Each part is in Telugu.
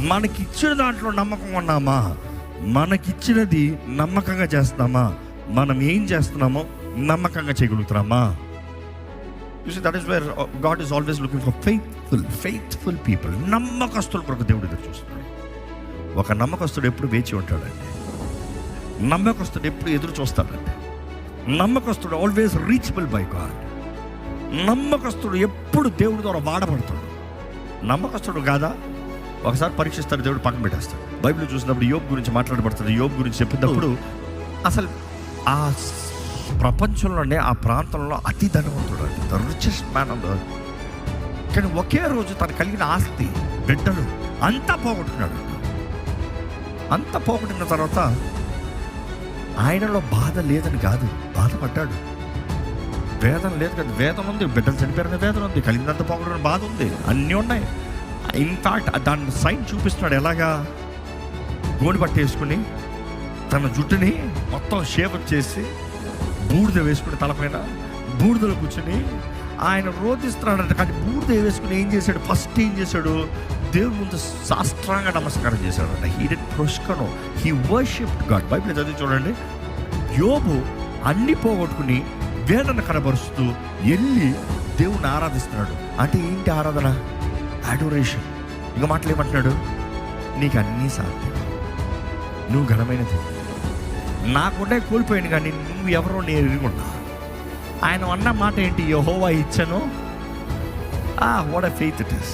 మనకిచ్చిన దాంట్లో నమ్మకం ఉన్నామా? మనకిచ్చినది నమ్మకంగా చేస్తున్నామా? మనం ఏం చేస్తున్నామో నమ్మకంగా చేయగలుగుతున్నామా? That is where God is always looking for faithful people. నమ్మకస్తుల కొరకు దేవుడు ఎదురు చూస్తున్నాడు. ఒక నమ్మకస్తుడు ఎప్పుడు వేచి ఉంటాడండి. నమ్మకస్తుడు ఎప్పుడు ఎదురు చూస్తాడండి. నమ్మకస్తుడు ఆల్వేస్ రీచబుల్ బై గాడ్. నమ్మకస్తుడు ఎప్పుడు దేవుడి ద్వారా వాడబడతాడు. నమ్మకస్తుడు కాదా, ఒకసారి పరీక్షిస్తాడు, దేవుడు పక్కన పెట్టేస్తాడు. బైబిల్ చూసినప్పుడు యోబు గురించి మాట్లాడబడుతుంది. యోబు గురించి చెప్పినప్పుడు అసలు ఆ ప్రపంచంలోనే ఆ ప్రాంతంలో అతి ధనవంతుడు అండి, the richest man of the earth. కానీ ఒకే రోజు తను కలిగిన ఆస్తి, బిడ్డలు అంతా పోగొట్టుకున్నాడు. అంతా పోగొట్టిన తర్వాత ఆయనలో బాధ లేదని కాదు, బాధపడ్డాడు. వేదన లేదు కదా, వేదన ఉంది. బిడ్డలు చనిపోయారనే వేదన ఉంది, కలిగినంత పోగొట్టిన బాధ ఉంది, అన్నీ ఉన్నాయి. ఇన్ఫ్యాక్ట్ దాన్ని సైన్ చూపిస్తున్నాడు. ఎలాగా? గోడి పట్టేసుకుని తన జుట్టుని మొత్తం షేప్ చేసి బూడిద వేసుకుని తలపైన బూడిదలో కూర్చొని ఆయన రోధిస్తున్నాడంట. కానీ బూడిద వేసుకుని ఏం చేశాడు? ఫస్ట్ ఏం చేశాడు? దేవుడి ముందు సాష్టాంగ నమస్కారం చేశాడంట. హీ డిడ్ ప్రొస్కనో, హీ వర్షిప్డ్ గాడ్. బైబిల్ చదివి చూడండి. యోబు అన్ని పోగొట్టుకుని వేదన కనబరుస్తూ వెళ్ళి దేవుణ్ణి ఆరాధిస్తున్నాడు. అంటే ఏంటి ఆరాధన? అడోరేషన్. ఇంకా మాటలు ఏమంటున్నాడు? నీకు అన్నీ సాధ్యం, నువ్వు ఘనమైనది, నాకుండే కోల్పోయాను కానీ నువ్వు ఎవరో నేను ఎరుగున్నా. ఆయన అన్న మాట ఏంటి? యెహోవా ఇచ్చాను. What a faith it is.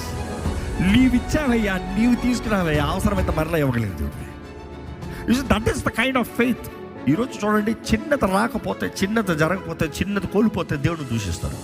నీవు ఇచ్చావయ్యా, నీవు తీసుకున్నావయ్యా, అవసరమైతే మరలా ఇవ్వగలిగింది. That is the kind of faith. ఈరోజు చూడండి, చిన్నది రాకపోతే, చిన్నది జరగకపోతే, చిన్నది కోల్పోతే దేవుడిని దూషిస్తారు.